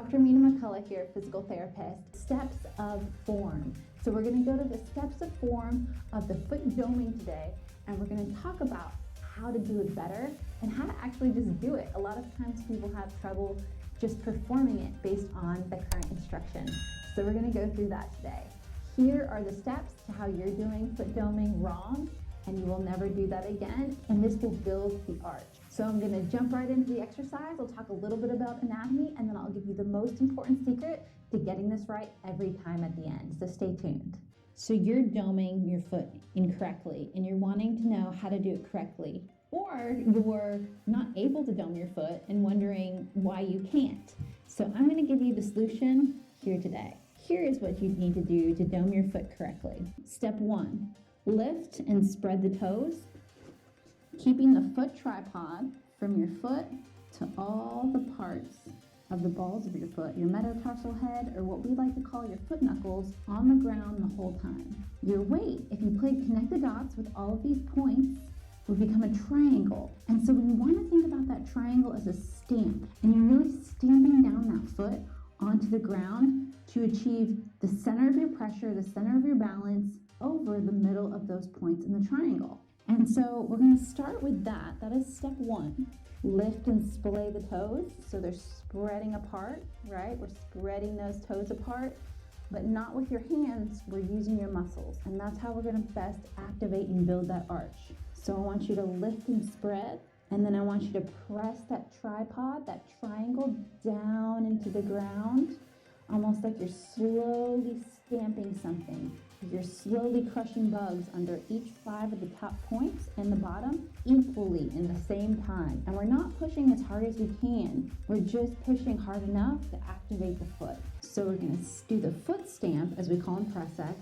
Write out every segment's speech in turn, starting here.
Dr. Mina McCullough here, physical therapist. Steps of form. So we're going to go to the steps of form of the foot doming today, and we're going to talk about how to do it better and how to actually just do it. A lot of times people have trouble just performing it based on the current instruction. So we're going to go through that today. Here are the steps to how you're doing foot doming wrong, and you will never do that again, and this will build the arch. So I'm going to jump right into the exercise. I'll talk a little bit about anatomy, and then I'll give you the most important secret to getting this right every time at the end. So stay tuned. So you're doming your foot incorrectly, and you're wanting to know how to do it correctly, or you're not able to dome your foot and wondering why you can't. So I'm going to give you the solution here today. Here is what you need to do to dome your foot correctly. Step 1, lift and spread the toes, keeping the foot tripod from your foot to all the parts of the balls of your foot, your metatarsal head, or what we like to call your foot knuckles, on the ground the whole time. Your weight, if you played connect the dots with all of these points, would become a triangle. And so we want to think about that triangle as a stamp, and you're really stamping down that foot onto the ground to achieve the center of your pressure, the center of your balance over the middle of those points in the triangle. And so we're going to start with that. That is step 1. Lift and splay the toes. So they're spreading apart, right? We're spreading those toes apart, but not with your hands. We're using your muscles. And that's how we're going to best activate and build that arch. So I want you to lift and spread, and then I want you to press that tripod, that triangle, down into the ground, almost like you're slowly stamping something. You're slowly crushing bugs under each 5 of the top points and the bottom equally in the same time. And we're not pushing as hard as we can. We're just pushing hard enough to activate the foot. So we're going to do the foot stamp, as we call them press X,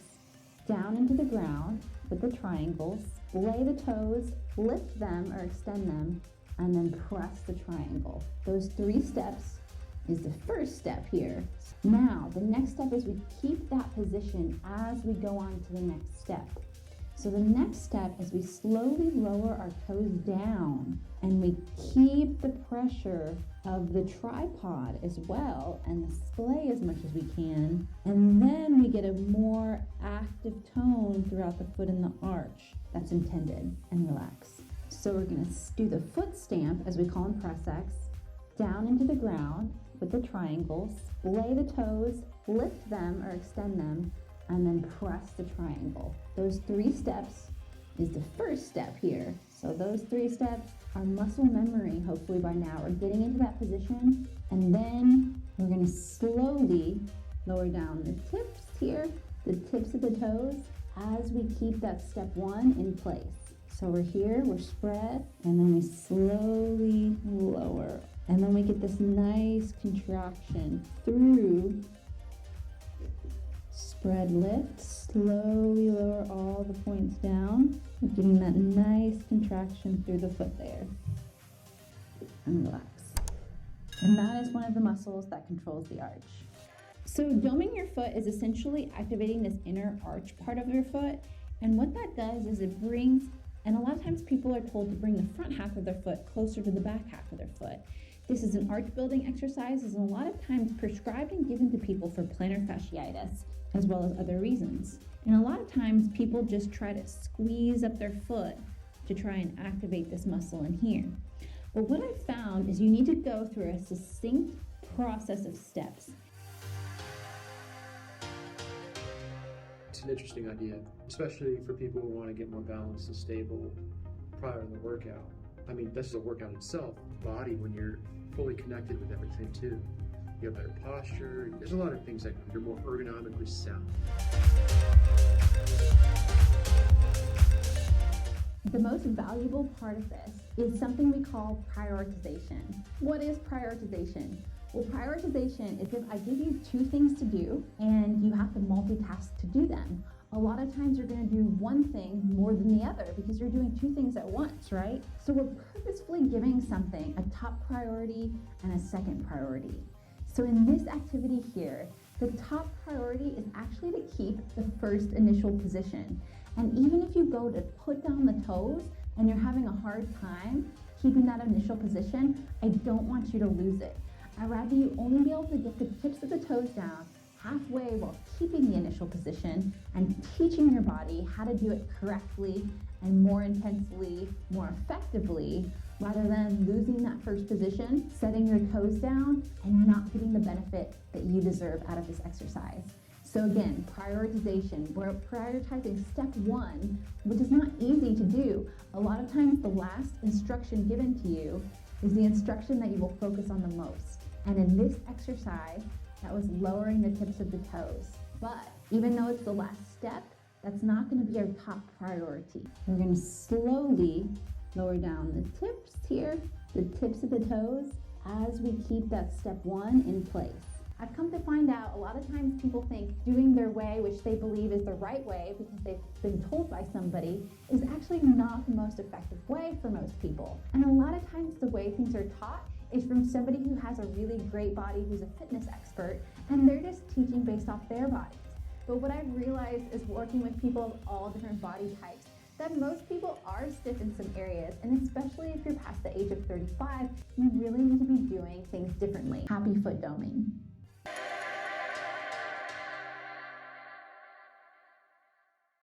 down into the ground with the triangles, splay the toes, lift them or extend them, and then press the triangle. Those 3 steps is the first step here. Now, the next step is we keep that position as we go on to the next step. So the next step is we slowly lower our toes down, and we keep the pressure of the tripod as well, and the splay as much as we can, and then we get a more active tone throughout the foot in the arch that's intended, and relax. So we're going to do the foot stamp, as we call them press X, down into the ground with the triangles, splay the toes, lift them or extend them, and then press the triangle. Those 3 steps is the first step here. So those 3 steps are muscle memory. Hopefully by now we're getting into that position, and then we're going to slowly lower down the tips here, the tips of the toes, as we keep that step 1 in place. So we're here, we're spread, and then we slowly lower. And then we get this nice contraction through spread, lift, slowly lower all the points down. We're getting that nice contraction through the foot there. And relax. And that is one of the muscles that controls the arch. So doming your foot is essentially activating this inner arch part of your foot. And what that does is it brings, and a lot of times people are told to bring the front half of their foot closer to the back half of their foot. This is an arch building exercise, and a lot of times prescribed and given to people for plantar fasciitis, as well as other reasons. And a lot of times people just try to squeeze up their foot to try and activate this muscle in here. But what I've found is you need to go through a succinct process of steps. It's an interesting idea, especially for people who want to get more balanced and stable prior to the workout. I mean, this is a workout itself, body, when you're fully connected with everything too. You have better posture. There's a lot of things that you're more ergonomically sound. The most valuable part of this is something we call prioritization. What is prioritization? Well, prioritization is if I give you 2 things to do and you have to multitask to do them. A lot of times you're going to do one thing more than the other because you're doing 2 things at once, right? So we're purposefully giving something a top priority and a second priority. So in this activity here, the top priority is actually to keep the first initial position. And even if you go to put down the toes and you're having a hard time keeping that initial position, I don't want you to lose it. I'd rather you only be able to get the tips of the toes down halfway while keeping the initial position and teaching your body how to do it correctly and more intensely, more effectively, rather than losing that first position, setting your toes down, and not getting the benefit that you deserve out of this exercise. So again, prioritization. We're prioritizing step one, which is not easy to do. A lot of times the last instruction given to you is the instruction that you will focus on the most. And in this exercise, that was lowering the tips of the toes. But even though it's the last step, that's not going to be our top priority. We're going to slowly lower down the tips here, the tips of the toes, as we keep that step one in place. I've come to find out a lot of times people think doing their way, which they believe is the right way because they've been told by somebody, is actually not the most effective way for most people. And a lot of times the way things are taught is from somebody who has a really great body, who's a fitness expert, and they're just teaching based off their bodies. But what I've realized is working with people of all different body types, that most people are stiff in some areas, and especially if you're past the age of 35, you really need to be doing things differently. Happy foot doming.